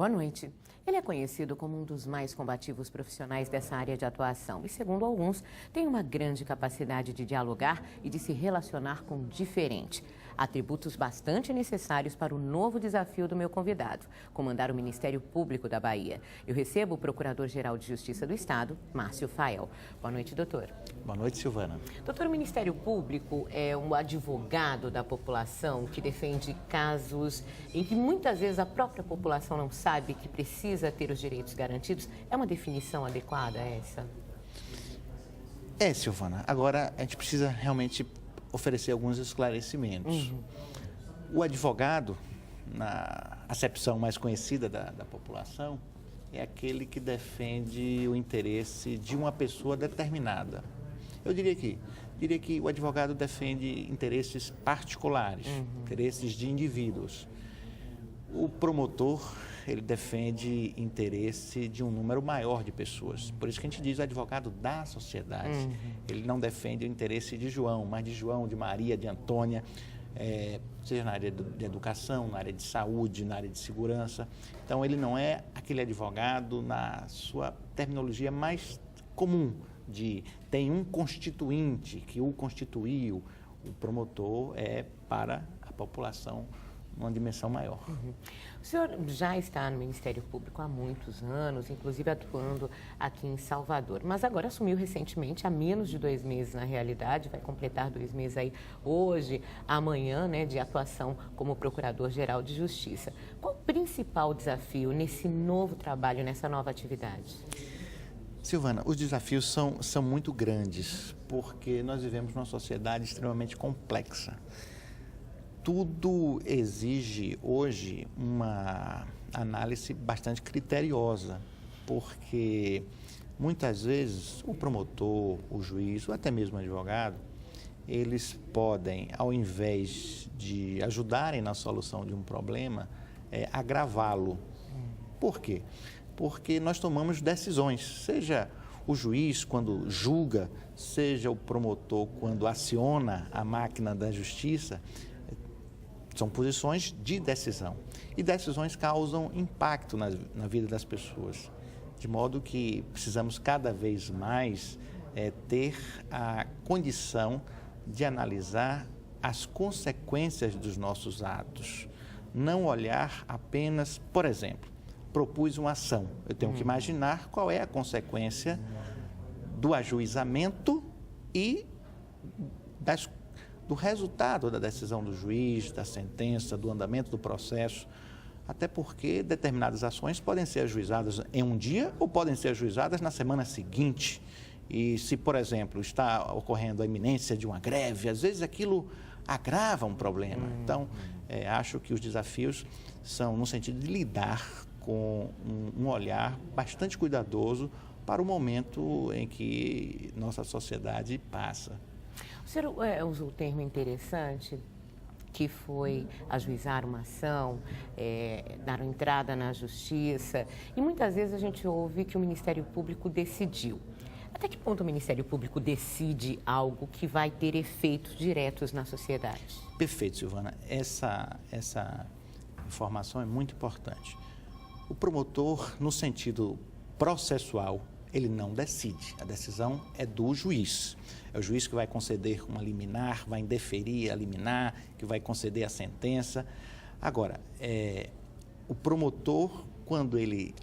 Boa noite. Ele é conhecido como um dos mais combativos profissionais dessa área de atuação e, segundo alguns, tem uma grande capacidade de dialogar e de se relacionar com o diferente. Atributos bastante necessários para o novo desafio do meu convidado, comandar o Ministério Público da Bahia. Eu recebo o Procurador-Geral de Justiça do Estado, Márcio Fael. Boa noite, doutor. Boa noite, Silvana. Doutor, o Ministério Público é um advogado da população que defende casos em que muitas vezes a própria população não sabe que precisa ter os direitos garantidos. É uma definição adequada essa? É, Silvana. Agora, a gente precisa realmente oferecer alguns esclarecimentos. O advogado, na acepção mais conhecida da população, é aquele que defende o interesse de uma pessoa determinada. Eu diria que o advogado defende interesses particulares, interesses de indivíduos. O promotor, ele defende interesse de um número maior de pessoas. Por isso que a gente diz advogado da sociedade. Ele não defende o interesse de João, mas de João, de Maria, de Antônia, seja na área de educação, na área de saúde, na área de segurança. Então, ele não é aquele advogado na sua terminologia mais comum, de tem um constituinte que o constituiu. O promotor é para a população uma dimensão maior. O senhor já está no Ministério Público há muitos anos, inclusive atuando aqui em Salvador, mas agora assumiu recentemente, há menos de 2 meses na realidade, vai completar 2 meses aí hoje, amanhã, né, de atuação como Procurador-Geral de Justiça. Qual o principal desafio nesse novo trabalho, nessa nova atividade? Silvana, os desafios são muito grandes, porque nós vivemos numa sociedade extremamente complexa. Tudo exige hoje uma análise bastante criteriosa, porque muitas vezes o promotor, o juiz ou até mesmo o advogado, eles podem, ao invés de ajudarem na solução de um problema, agravá-lo. Por quê? Porque nós tomamos decisões, seja o juiz quando julga, seja o promotor quando aciona a máquina da justiça. São posições de decisão e decisões causam impacto na vida das pessoas, de modo que precisamos cada vez mais ter a condição de analisar as consequências dos nossos atos, não olhar apenas, por exemplo, propus uma ação, eu tenho que imaginar qual é a consequência do ajuizamento e do resultado da decisão do juiz, da sentença, do andamento do processo, até porque determinadas ações podem ser ajuizadas em um dia ou podem ser ajuizadas na semana seguinte. E se, por exemplo, está ocorrendo a iminência de uma greve, às vezes aquilo agrava um problema. Então, acho que os desafios são no sentido de lidar com um olhar bastante cuidadoso para o momento em que nossa sociedade passa. O senhor usou o termo interessante, que foi ajuizar uma ação, dar entrada na justiça, e muitas vezes a gente ouve que o Ministério Público decidiu. Até que ponto o Ministério Público decide algo que vai ter efeitos diretos na sociedade? Perfeito, Silvana. Essa informação é muito importante. O promotor, no sentido processual, ele não decide. A decisão é do juiz. É o juiz que vai conceder uma liminar, vai indeferir a liminar, que vai conceder a sentença. Agora, o promotor, quando ele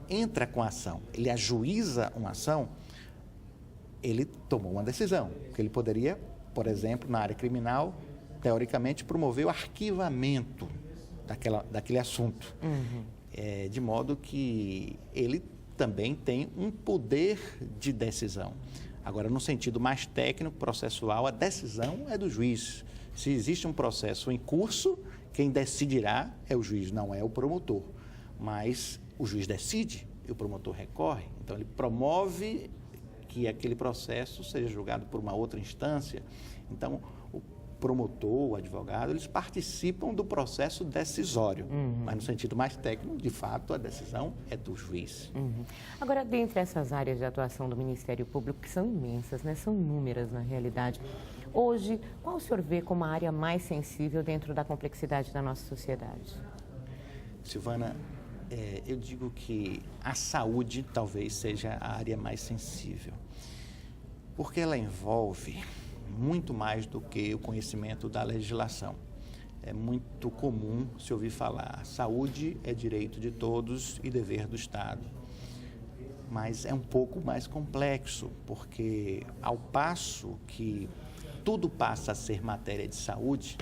entra com a ação, ele ajuiza uma ação, ele tomou uma decisão. Porque ele poderia, por exemplo, na área criminal, teoricamente, promover o arquivamento daquele assunto. De modo que ele também tem um poder de decisão. Agora, no sentido mais técnico, processual, a decisão é do juiz. Se existe um processo em curso, quem decidirá é o juiz, não é o promotor. Mas o juiz decide e o promotor recorre. Então, ele promove que aquele processo seja julgado por uma outra instância. Então, o promotor, o advogado, eles participam do processo decisório. Mas no sentido mais técnico, de fato, a decisão é do juiz. Agora, dentre essas áreas de atuação do Ministério Público, que são imensas, né? São inúmeras na realidade, hoje, qual o senhor vê como a área mais sensível dentro da complexidade da nossa sociedade? Silvana, Eu digo que a saúde talvez seja a área mais sensível, porque ela envolve muito mais do que o conhecimento da legislação. É muito comum se ouvir falar, saúde é direito de todos e dever do Estado. Mas é um pouco mais complexo, porque ao passo que tudo passa a ser matéria de saúde,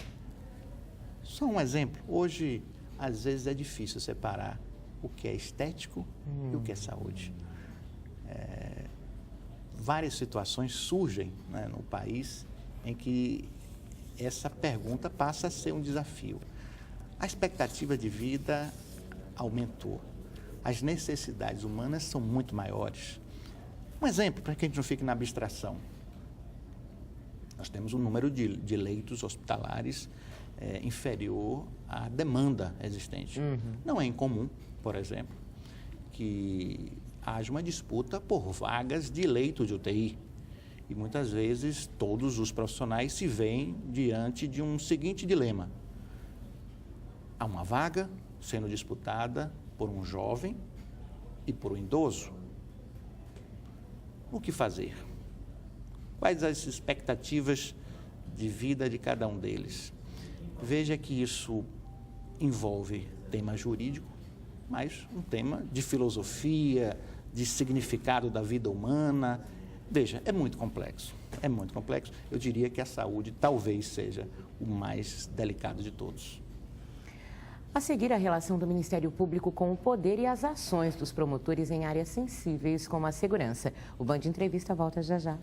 só um exemplo, hoje às vezes é difícil separar o que é estético e o que é saúde. Várias situações surgem, né, no país em que essa pergunta passa a ser um desafio. A expectativa de vida aumentou. As necessidades humanas são muito maiores. Um exemplo, para que a gente não fique na abstração. Nós temos um número de leitos hospitalares inferior à demanda existente. Não é incomum, por exemplo, que haja uma disputa por vagas de leito de UTI. E muitas vezes todos os profissionais se veem diante de um seguinte dilema. Há uma vaga sendo disputada por um jovem e por um idoso. O que fazer? Quais as expectativas de vida de cada um deles? Veja que isso envolve tema jurídico, mas um tema de filosofia, de significado da vida humana. Veja, é muito complexo, é muito complexo. Eu diria que a saúde talvez seja o mais delicado de todos. A seguir, a relação do Ministério Público com o poder e as ações dos promotores em áreas sensíveis como a segurança. O Band Entrevista volta já já.